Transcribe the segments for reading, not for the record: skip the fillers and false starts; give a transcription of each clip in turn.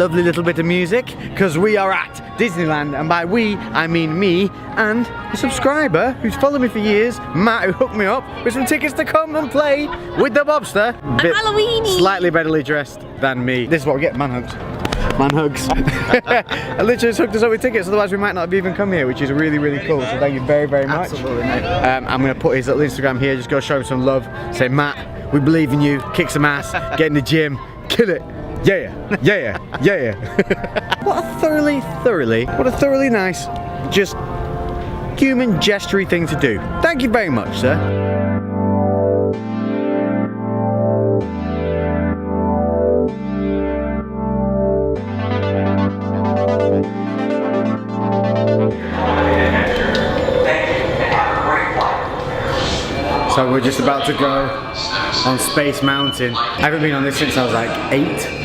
lovely little bit of music, because we are at Disneyland, and by we, I mean me and a subscriber who's followed me for years, Matt, who hooked me up with some tickets to come and play with the Bobster. Halloweeny! Slightly betternly dressed than me. This is what we get, man hugs. Man hugs. I literally just hooked us up with tickets, otherwise we might not have even come here, which is really, really cool. So thank you very, very much. Absolutely, mate. I'm going to put his little Instagram here, just go show him some love. Say, Matt, we believe in you, kick some ass, get in the gym, kill it. Yeah, yeah, yeah. What a thoroughly nice, just human gestury thing to do. Thank you very much, sir. So we're just about to go on Space Mountain. I haven't been on this since I was like 8.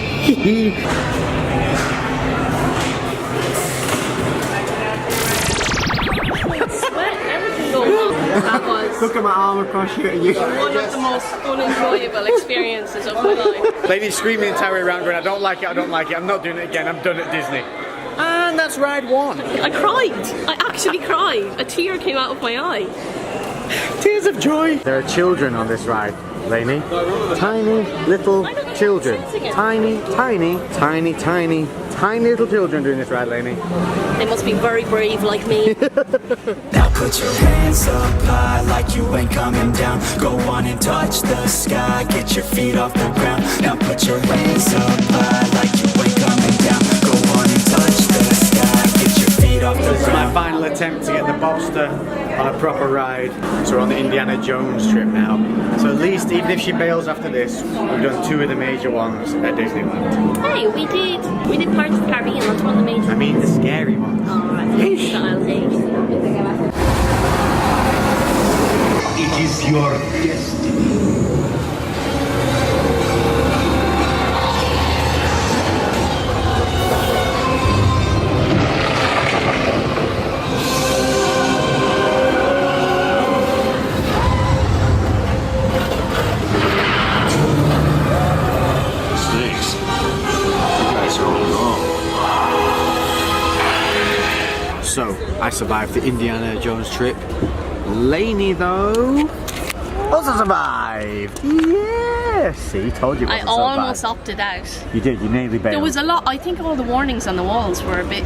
Look at my arm across here at you. One of the most unenjoyable experiences of my life. Lady's screaming the entire way around going, I don't like it, I don't like it, I'm not doing it again, I'm done at Disney. And that's ride 1. I cried. I actually cried. A tear came out of my eye. Tears of joy. There are children on this ride, Lainey. Tiny little children. Tiny little children doing this ride, Lainey. They must be very brave like me. Now put your hands up high like you ain't coming down. Go on and touch the sky, get your feet off the ground. Now put your hands up high like you ain't coming down. Go on and touch the sky, get your feet off the ground. This is my final attempt to get the Bobster on a proper ride. So we're on the Indiana Jones trip now. So at least, even if she bails after this, we've done 2 of the major ones at Disneyland. Hey, we did Pirates of the Caribbean, that's one of the major. I mean the scary ones. Alright, I'll hate. It is your destiny. So, I survived the Indiana Jones trip. Lainey, though, also survived. Yeah, see, told you. It I wasn't so almost bad. opted out. You did. You nearly bailed. There was a lot. I think all the warnings on the walls were a bit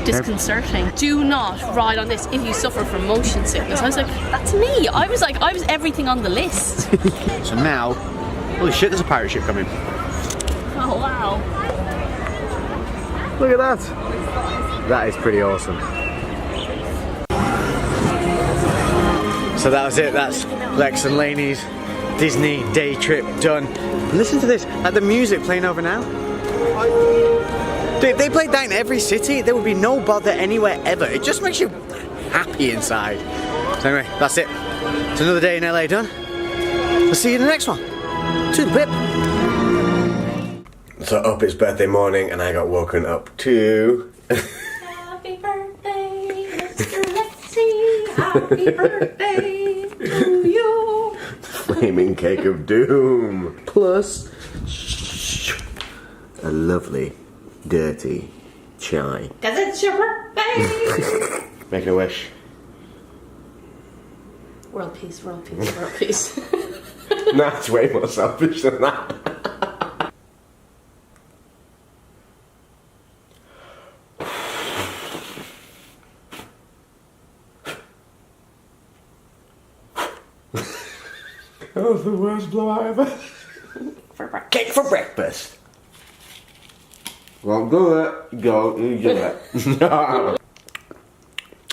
disconcerting. Do not ride on this if you suffer from motion sickness. I was like, that's me. I was everything on the list. So now, holy shit, there's a pirate ship coming. Oh wow. Look at that. That is pretty awesome. So that was it. That's Lex and Lainey's Disney day trip done. Listen to this, like the music playing over now. If they played that in every city, there would be no bother anywhere ever. It just makes you happy inside. So anyway, that's it. It's another day in LA done. I'll see you in the next one. To the pip. So up, it's birthday morning and I got woken up to... Happy birthday, Mr. Lexi. Happy birthday to you. Flaming cake of doom. Plus a lovely, dirty chai. Cause it's your birthday. Making a wish. World peace, world peace, world peace. Nah, it's way more selfish than that. That was the worst blowout ever. Cake for breakfast. Well, do it. Go, you do it.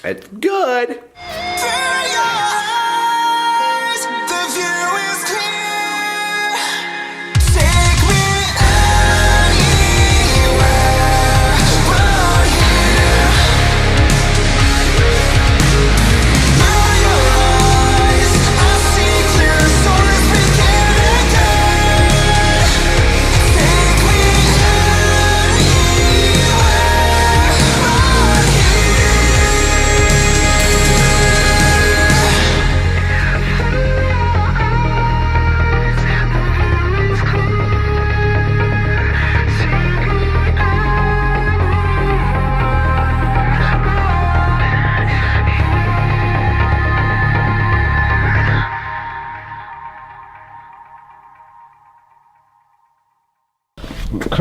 It's good.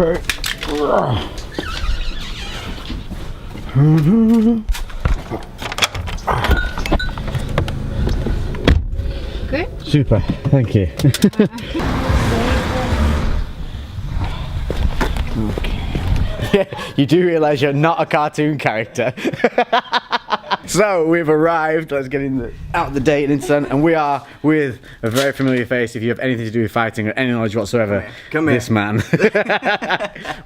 Okay. Good. Super, thank you. Yeah, you do realise you're not a cartoon character. So we've arrived, let's get out the date and sun, and we are with a very familiar face if you have anything to do with fighting or any knowledge whatsoever. Come here. This man.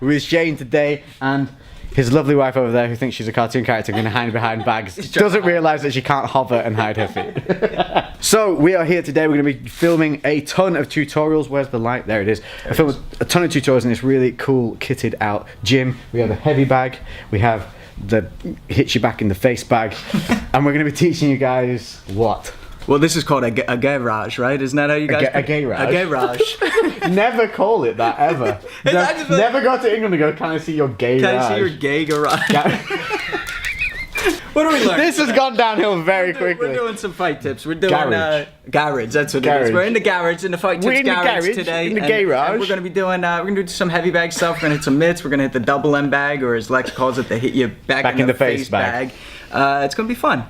With Shane today and his lovely wife over there who thinks she's a cartoon character going to hide behind bags. Doesn't realise that she can't hover and hide her feet. So we are here today, we're going to be filming a ton of tutorials. Where's the light? There it is. I filmed a ton of tutorials in this really cool kitted out gym. We have a heavy bag, we have the hits you back in the face bag, and we're going to be teaching you guys what? Well, this is called a garage, right? Isn't that how you guys? A garage. A garage. Never call it that ever. Never go to England and go, can I see your garage? Can I see your gay garage? What are we learning? This has gone downhill very quickly. We're doing some fight tips. We're doing Garage. That's what Garage. it is. We're in the garage, in the fight tips garage today. In the and garage. we're gonna be doing. We're gonna do some heavy bag stuff. We're gonna hit some mitts. We're gonna hit the double M bag, or as Lex calls it, the hit you back in the face bag. It's gonna be fun.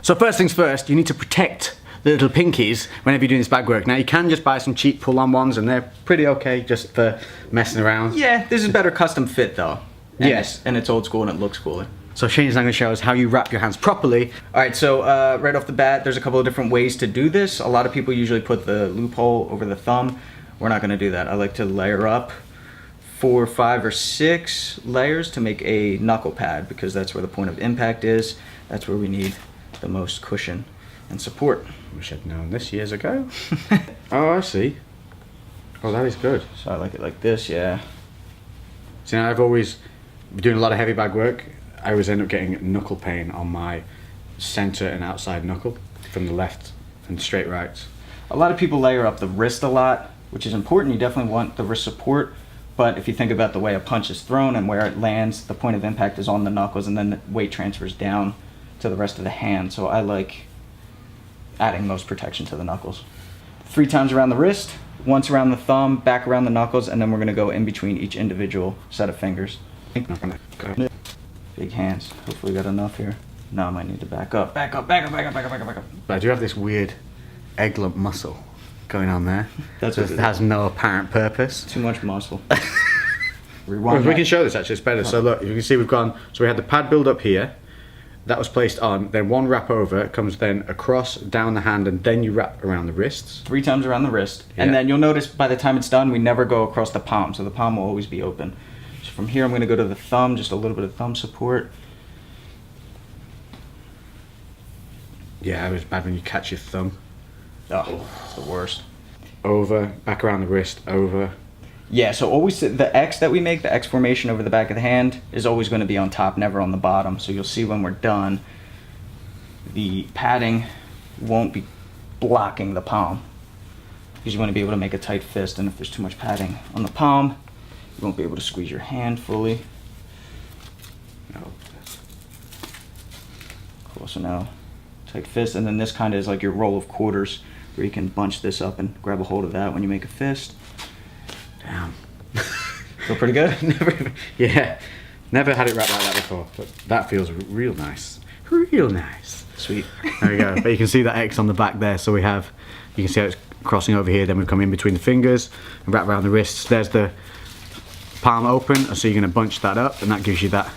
So first things first, you need to protect the little pinkies whenever you're doing this bag work. Now you can just buy some cheap pull-on ones, and they're pretty okay just for messing around. Yeah, this is better custom fit though. And Yes. and it's old school and it looks cooler. So Shane's now going to show us how you wrap your hands properly. All right, so right off the bat, there's a couple of different ways to do this. A lot of people usually put the loophole over the thumb. We're not gonna do that. I like to layer up 4, 5, or 6 layers to make a knuckle pad, because that's where the point of impact is. That's where we need the most cushion and support. Wish I'd known this years ago. Oh, I see. Oh, that is good. So I like it like this, yeah. See, now I've always been doing a lot of heavy bag work. I always end up getting knuckle pain on my center and outside knuckle from the left and straight rights. A lot of people layer up the wrist a lot, which is important. You definitely want the wrist support, but if you think about the way a punch is thrown and where it lands, the point of impact is on the knuckles, and then the weight transfers down to the rest of the hand. So I like adding most protection to the knuckles. 3 times around the wrist, once around the thumb, back around the knuckles, and then we're gonna go in between each individual set of fingers. Big hands. Hopefully we got enough here. Now I might need to back up. Back up, back up, back up, back up, back up, back up. But I do have this weird egg lump muscle going on there. That's That what it has no apparent purpose. Too much muscle. Well, Rewind we that. can show this actually, it's better. So look, you can see we've gone, so we had the pad build up here, that was placed on, then one wrap over, comes then across, down the hand, and then you wrap around the wrists. 3 times around the wrist. Yeah. And then you'll notice by the time it's done, we never go across the palm, so the palm will always be open. So from here, I'm gonna go to the thumb, just a little bit of thumb support. Yeah, it was bad when you catch your thumb. Oh, it's the worst. Over, back around the wrist, over. Yeah, so always the X that we make, the X formation over the back of the hand, is always gonna be on top, never on the bottom. So you'll see when we're done, the padding won't be blocking the palm, because you wanna be able to make a tight fist, and if there's too much padding on the palm, you won't be able to squeeze your hand fully. No. Cool, so now tight fist, and then this kind of is like your roll of quarters, where you can bunch this up and grab a hold of that when you make a fist. Damn. Feel pretty good? Never had it wrapped like that before, but that feels real nice. Real nice. Sweet. There we go. But you can see that X on the back there, so we have, you can see how it's crossing over here, then we've come in between the fingers and wrap around the wrists. There's the palm open, so you're going to bunch that up, and that gives you that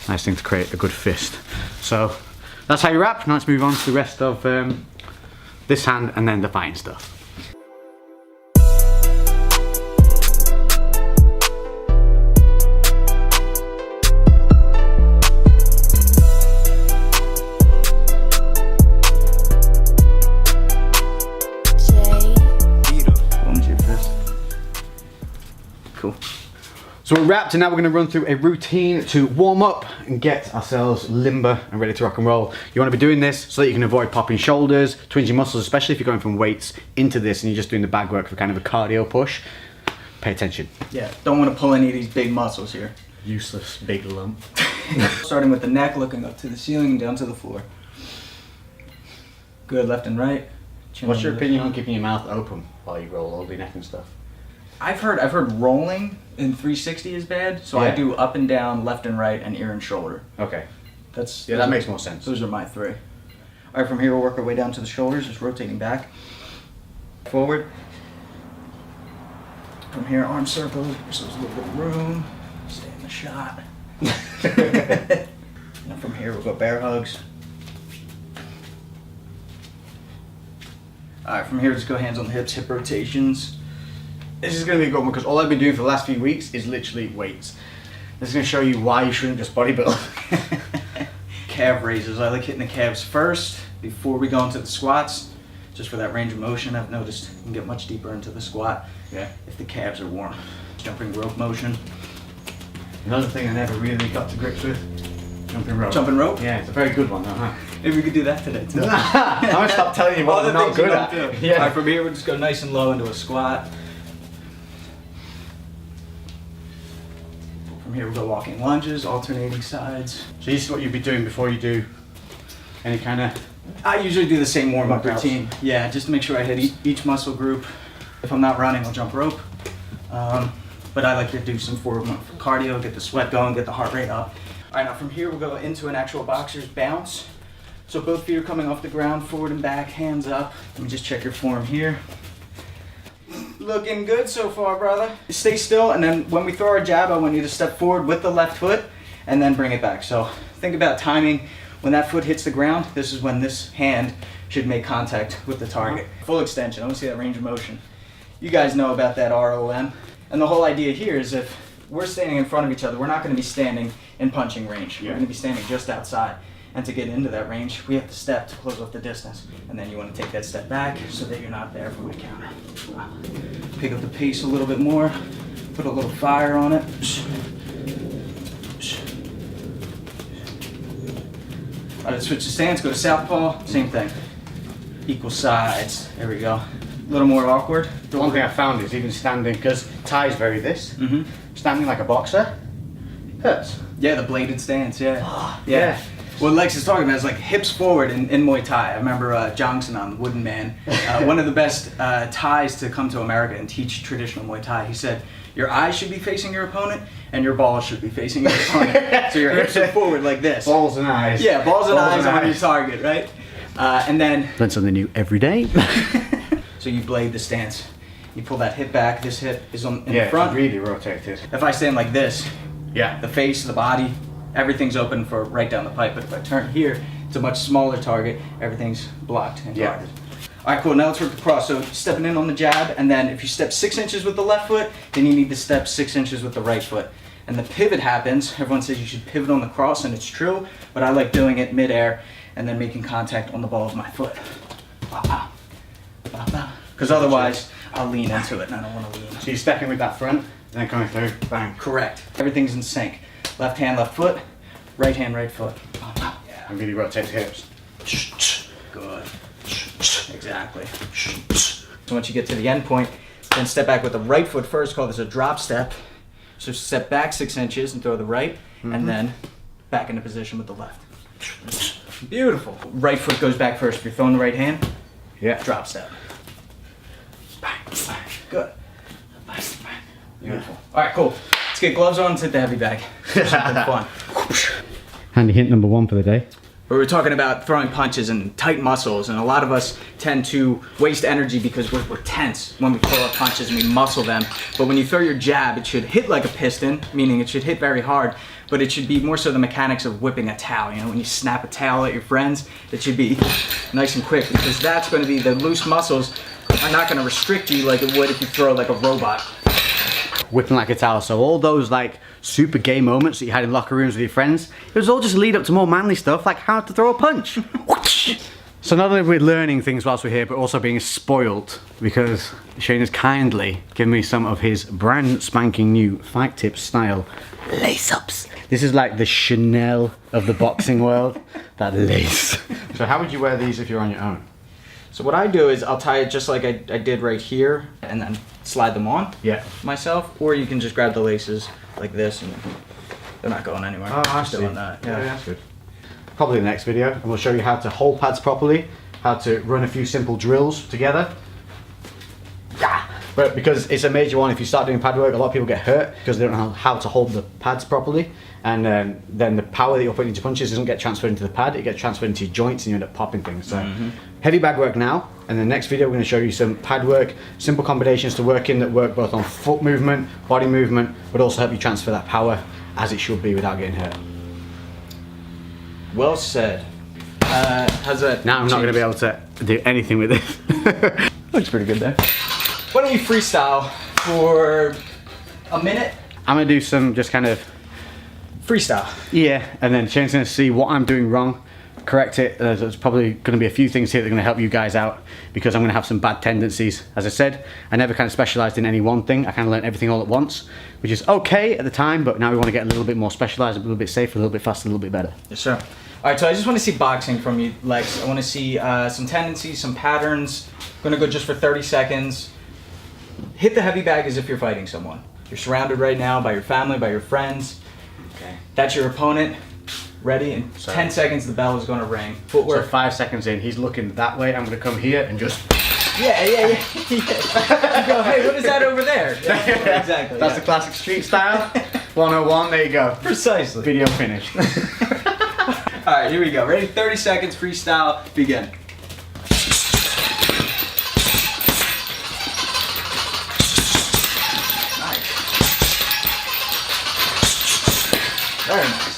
nice thing to create a good fist. So that's how you wrap. Now let's move on to the rest of this hand and then the fighting stuff. Cool. So we're wrapped, and now we're going to run through a routine to warm up and get ourselves limber and ready to rock and roll. You want to be doing this so that you can avoid popping shoulders, twinging muscles, especially if you're going from weights into this and you're just doing the bag work for kind of a cardio push. Pay attention. Yeah, don't want to pull any of these big muscles here. Useless big lump. Starting with the neck, looking up to the ceiling and down to the floor. Good, left and right. Chin What's your on the opinion on left. keeping your mouth open while you roll all the neck and stuff? I've heard rolling in 360 is bad, so I Yeah. do up and down, left and right, and ear and shoulder. Okay. That's Yeah, that makes more sense. Those are my 3. All right, from here we'll work our way down to the shoulders, just rotating back, forward. From here, arm circles, so there's a little bit of room. Stay in the shot. And from here we'll go bear hugs. All right, from here just go hands on the hips, hip rotations. This is going to be a good one because all I've been doing for the last few weeks is literally weights. This is going to show you why you shouldn't just bodybuild. Calf raises. I like hitting the calves first before we go into the squats. Just for that range of motion, I've noticed you can get much deeper into the squat if the calves are warm. Jumping rope motion. Another thing I never really got to grips with, jumping rope. Jumping rope? Yeah, it's a very good one though, huh? Maybe we could do that today too. I'm going to stop telling you what I'm not good at. Yeah. All right, from here we'll just go nice and low into a squat. From here we'll go walking lunges, alternating sides. So this is what you'd be doing before you do any kind of... I usually do the same warm-up Workouts. routine. Yeah, just to make sure I hit each muscle group. If I'm not running, I'll jump rope. But I like to do some forward cardio, get the sweat going, get the heart rate up. All right, now from here we'll go into an actual boxer's bounce. So both feet are coming off the ground, forward and back, hands up. Let me just check your form here. Looking good so far, brother. Stay still, and then when we throw our jab, I want you to step forward with the left foot and then bring it back. So think about timing. When that foot hits the ground, this is when this hand should make contact with the target. Full extension. I want to see that range of motion. You guys know about that ROM. And the whole idea here is if we're standing in front of each other, we're not going to be standing in punching range. We're going to be standing just outside. And to get into that range, we have to step to close off the distance. And then you want to take that step back so that you're not there for my counter. Pick up the pace a little bit more. Put a little fire on it. All right, switch the stance, go to southpaw, same thing. Equal sides, there we go. A little more awkward. The one thing I found is even standing, because Ty's very this, standing like a boxer, hurts. Yeah, the bladed stance, yeah. Yeah. What Lex is talking about is like hips forward in Muay Thai. I remember Johnson on the Wooden Man, one of the best Thais to come to America and teach traditional Muay Thai. He said, your eyes should be facing your opponent and your balls should be facing your opponent. So your hips are forward like this. Balls and eyes. Yeah, balls and eyes on your target, right? And then... Learn something new every day. So you blade the stance. You pull that hip back, this hip is in Yeah, front. it's really rotated. If I stand like this, Yeah. the face, the body, everything's open for right down the pipe. But if I turn here, it's a much smaller target. Everything's blocked and guarded. All right, cool. Now let's work the cross. So stepping in on the jab, and then if you step 6 inches with the left foot, then you need to step 6 inches with the right foot. And the pivot happens. Everyone says you should pivot on the cross, and it's true. But I like doing it midair and then making contact on the ball of my foot. Because otherwise, I'll lean into it, and I don't want to lean. So you're stepping with that front, and then coming through, bang. Correct. Everything's in sync. Left hand, left foot. Right hand, right foot. And really rotate the hips. Good. Exactly. So once you get to the end point, then step back with the right foot first, call this a drop step. So step back 6 inches and throw the right, and then back into position with the left. Beautiful. Right foot goes back first. If you're throwing the right hand, drop step. Bang, bang. Good. Bang, bang. Beautiful. All right, cool. Let's get gloves on and hit the heavy bag. Something fun. Handy hint number 1 for the day. We were talking about throwing punches and tight muscles, and a lot of us tend to waste energy because we're tense when we throw our punches and we muscle them. But when you throw your jab, it should hit like a piston, meaning it should hit very hard, but it should be more so the mechanics of whipping a towel. You know, when you snap a towel at your friends, it should be nice and quick, because that's going to be, the loose muscles are not going to restrict you like it would if you throw like a robot. Whipping like a towel. So all those like super gay moments that you had in locker rooms with your friends, it was all just a lead up to more manly stuff like how to throw a punch. So not only are we learning things whilst we're here, but also being spoiled, because Shane has kindly given me some of his brand spanking new Fight Tips style lace-ups. This is like the Chanel of the boxing world, that lace. So how would you wear these if you're on your own? So what I do is I'll tie it just like I did right here, and then slide them on myself, or you can just grab the laces like this, and they're not going anywhere. Oh, I Just see. doing that. Yeah, that's good. Probably the next video, and we'll show you how to hold pads properly, how to run a few simple drills together. But because it's a major one, if you start doing pad work, a lot of people get hurt because they don't know how to hold the pads properly, and then the power that you're putting into punches doesn't get transferred into the pad, it gets transferred into your joints and you end up popping things. So heavy bag work now, and the next video we're going to show you some pad work, simple combinations to work in that work both on foot movement, body movement, but also help you transfer that power as it should be without getting hurt. Well said. How's that? Now I'm not going to be able to do anything with it. Looks pretty good there. Why don't we freestyle for a minute? I'm going to do some just kind of Freestyle. yeah, and then Shane's going to see what I'm doing wrong, correct it. There's probably going to be a few things here that are going to help you guys out because I'm going to have some bad tendencies. As I said, I never kind of specialized in any one thing. I kind of learned everything all at once, which is okay at the time, but now we want to get a little bit more specialized, a little bit safer, a little bit faster, a little bit better. Yes, sir. All right, so I just want to see boxing from you, Lex. I want to see some tendencies, some patterns. I'm going to go just for 30 seconds. Hit the heavy bag as if you're fighting someone. You're surrounded right now by your family, by your friends. Okay. That's your opponent. Ready? In 10 seconds, the bell is going to ring. So Footwork. 5 seconds in, he's looking that way. I'm going to come here and just. Yeah. You go, hey, what is that over there? Yeah, exactly. That's the classic street style. 101. There you go. Precisely. Video finished. All right, here we go. Ready? 30 seconds. Freestyle. Begin. Nice. Very nice.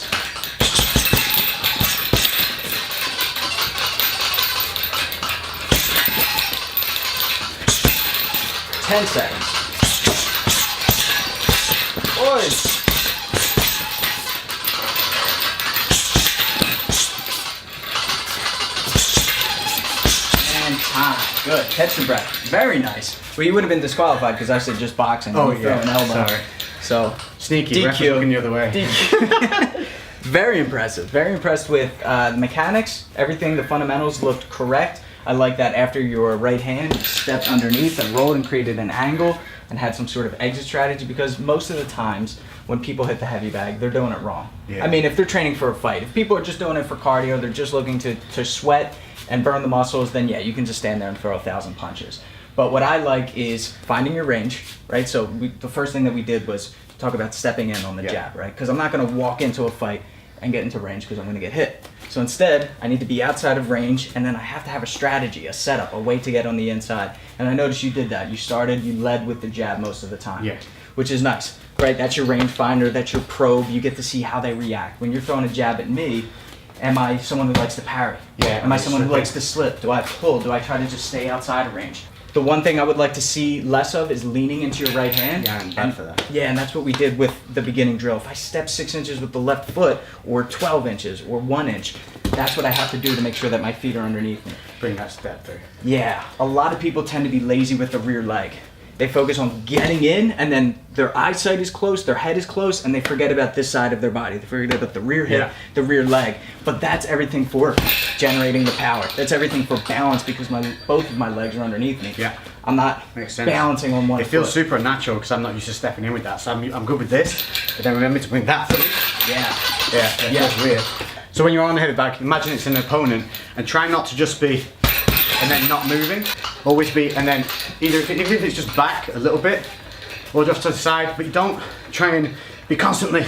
Ten seconds. Boys. And time. Good. Catch your breath. Very nice. Well, you would have been disqualified because I said just boxing. Oh, You threw an elbow. Sorry. So Sneaky. Ref was looking the other way. DQ. Very impressive. Very impressed with the mechanics. Everything, the fundamentals looked correct. I like that after your right hand, you stepped underneath and rolled and created an angle and had some sort of exit strategy, because most of the times when people hit the heavy bag, they're doing it wrong. Yeah. I mean, if they're training for a fight, if people are just doing it for cardio, they're just looking to sweat and burn the muscles, then yeah, you can just stand there and throw 1,000 punches. But what I like is finding your range, right? So the first thing that we did was talk about stepping in on the jab, right? Because I'm not going to walk into a fight and get into range because I'm going to get hit. So instead, I need to be outside of range, and then I have to have a strategy, a setup, a way to get on the inside. And I noticed you did that. You led with the jab most of the time, Yeah. which is nice, right? That's your range finder, that's your probe. You get to see how they react. When you're throwing a jab at me, am I someone who likes to parry? Yeah, Am I someone who slipping. likes to slip? Do I pull? Do I try to just stay outside of range? The one thing I would like to see less of is leaning into your right hand. Yeah, I'm bad for that. Yeah, and that's what we did with the beginning drill. If I step 6 inches with the left foot, or 12 inches, or 1 inch, that's what I have to do to make sure that my feet are underneath me. Bring that step through. Yeah, a lot of people tend to be lazy with the rear leg. They focus on getting in, and then their eyesight is close, their head is close, and they forget about this side of their body. They forget about the rear hip, the rear leg. But that's everything for generating the power. That's everything for balance, because both of my legs are underneath me. Yeah. I'm not Makes sense. balancing on one It feels foot. super natural because I'm not used to stepping in with that. So I'm good with this, but then remember to bring that through. Yeah. Yeah, it feels weird. So when you're on the heavy bag, imagine it's an opponent and try not to just be and then not moving. Always be, and then even if it's just back a little bit or just to the side, but you don't try and be constantly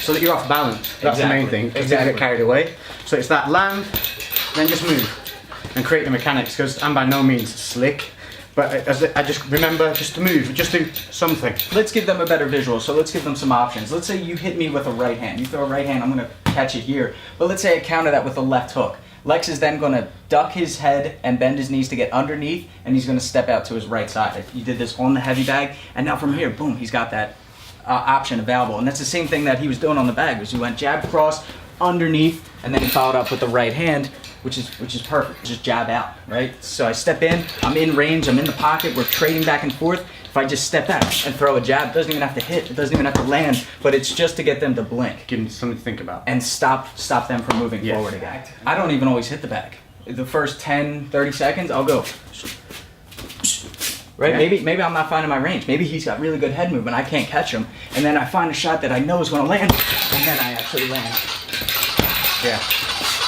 so that you're off balance. That's the main thing. Because Exactly. get carried away. So it's that land, then just move and create the mechanics, because I'm by no means slick. But I just remember just to move, just do something. Let's give them a better visual, so let's give them some options. Let's say you hit me with a right hand. You throw a right hand, I'm gonna catch it here. But let's say I counter that with a left hook. Lex is then gonna duck his head and bend his knees to get underneath, and he's gonna step out to his right side. You did this on the heavy bag, and now from here, boom, he's got that option available. And that's the same thing that he was doing on the bag, was he went jab cross, underneath, and then he followed up with the right hand, which is perfect. Just jab out, right? So I step in, I'm in range, I'm in the pocket, we're trading back and forth. If I just step out and throw a jab, it doesn't even have to hit, it doesn't even have to land, but it's just to get them to blink Give them something to think about. and stop them from moving forward again. I don't even always hit the bag. The first 10, 30 seconds, I'll go. Right? Yeah. Maybe I'm not finding my range. Maybe he's got really good head movement, I can't catch him. And then I find a shot that I know is gonna land, and then I actually land. Yeah.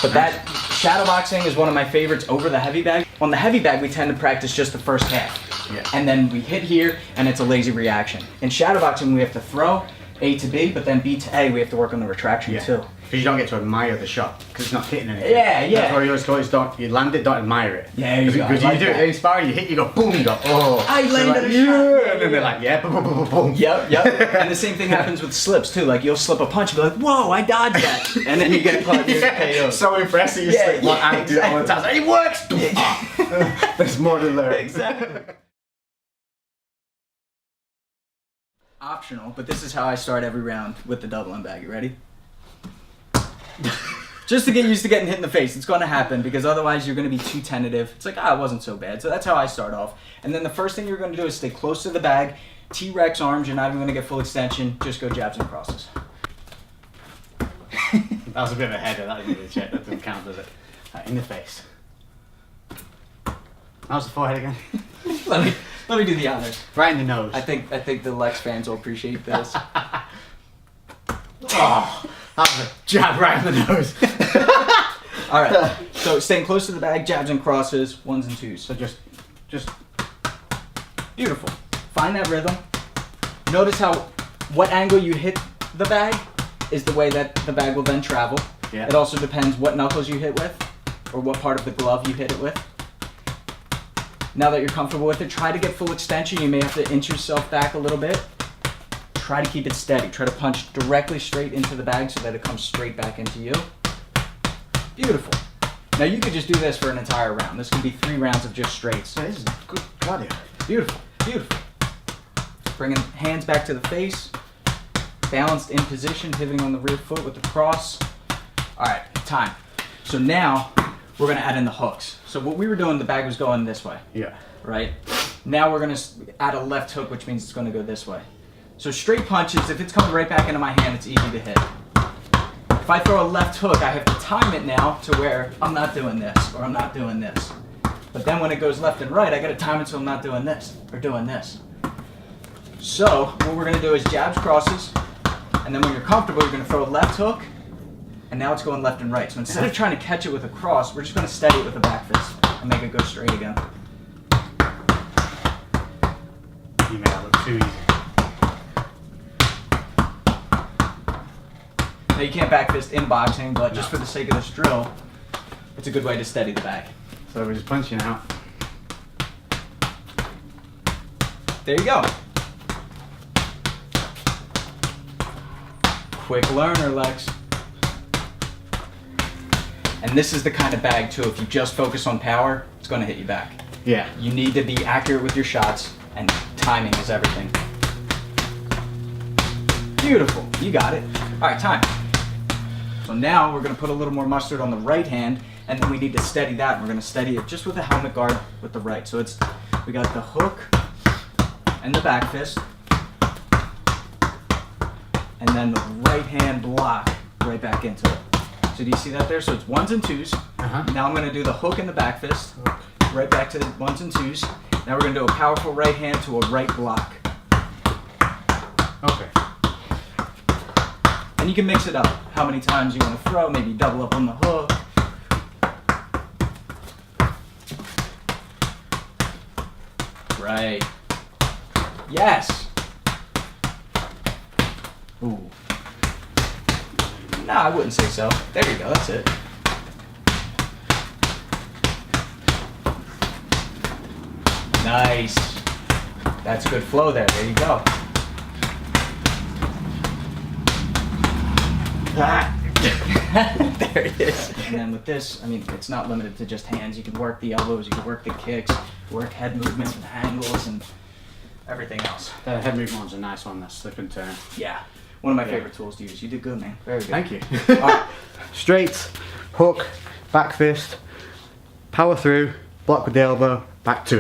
But that shadow boxing is one of my favorites over the heavy bag. On the heavy bag, we tend to practice just the first half. Yeah. And then we hit here, and it's a lazy reaction. In shadowboxing, we have to throw A to B, but then B to A, we have to work on the retraction too. Because you don't get to admire the shot, because it's not hitting anything. Yeah, yeah. That's why you always go, you land it, don't admire it. Yeah, you go. Because I you do like it in sparring, you hit, you go boom, you go, oh. I landed a shot. Yeah, and then they're like, yeah, boom, boom, boom, boom, boom. Yep. And the same thing happens with slips too. Like you'll slip a punch and be like, whoa, I dodged that. And then you get caught in your KO. So impressive, you slip one and do it all the time. Like, it works! There's more to learn. Exactly. Optional, but this is how I start every round with the double end bag. You ready? Just to get used to getting hit in the face. It's going to happen because otherwise you're going to be too tentative. It's like, it wasn't so bad. So that's how I start off. And then the first thing you're going to do is stay close to the bag. T-Rex arms, you're not even going to get full extension. Just go jabs and crosses. That was a bit of a header, that didn't really check. That doesn't count, does it? In the face. How's the forehead again? Let me do the honors. Right in the nose. I think the Lex fans will appreciate this. Oh, that was a jab right in the nose. All right. So staying close to the bag, jabs and crosses, ones and twos. So just Beautiful. Find that rhythm. Notice what angle you hit the bag is the way that the bag will then travel. Yeah. It also depends what knuckles you hit with or what part of the glove you hit it with. Now that you're comfortable with it, try to get full extension. You may have to inch yourself back a little bit. Try to keep it steady. Try to punch directly straight into the bag so that it comes straight back into you. Beautiful. Now you could just do this for an entire round. This could be 3 rounds of just straights. this is good cardio. Beautiful, beautiful. Bringing hands back to the face. Balanced in position, pivoting on the rear foot with the cross. All right, time. So now we're gonna add in the hooks. So what we were doing, the bag was going this way, Yeah. right? Now we're gonna add a left hook, which means it's gonna go this way. So straight punches, if it's coming right back into my hand, it's easy to hit. If I throw a left hook, I have to time it now to where I'm not doing this or I'm not doing this. But then when it goes left and right, I gotta time it so I'm not doing this or doing this. So what we're gonna do is jabs, crosses, and then when you're comfortable, you're gonna throw a left hook, and now it's going left and right. So instead of trying to catch it with a cross, we're just gonna steady it with a back fist and make it go straight again. You made that look too easy. Now you can't back fist in boxing, but just for the sake of this drill, it's a good way to steady the bag. So we're just punching out. There you go. Quick learner, Lex. And this is the kind of bag too, if you just focus on power, it's gonna hit you back. Yeah. You need to be accurate with your shots, and timing is everything. Beautiful, you got it. All right, time. So now we're gonna put a little more mustard on the right hand, and then we need to steady that, and we're gonna steady it just with a helmet guard with the right. So we got the hook and the back fist, and then the right hand block right back into it. So do you see that there? So it's ones and twos. Now I'm gonna do the hook and the back fist, right back to the ones and twos. Now we're gonna do a powerful right hand to a right block. Okay. And you can mix it up. How many times you wanna throw, maybe double up on the hook. Right. Yes. Ooh. Nah, I wouldn't say so. There you go, that's it. Nice. That's good flow there. There you go. There it is. And then with this, I mean, it's not limited to just hands. You can work the elbows, you can work the kicks, work head movements and angles and everything else. The head movement one's a nice one, that slip and turn. Yeah. One of my favorite tools to use. You did good, man. Very good. Thank you. All right. Straight, hook, back fist, power through, block with the elbow, back to it.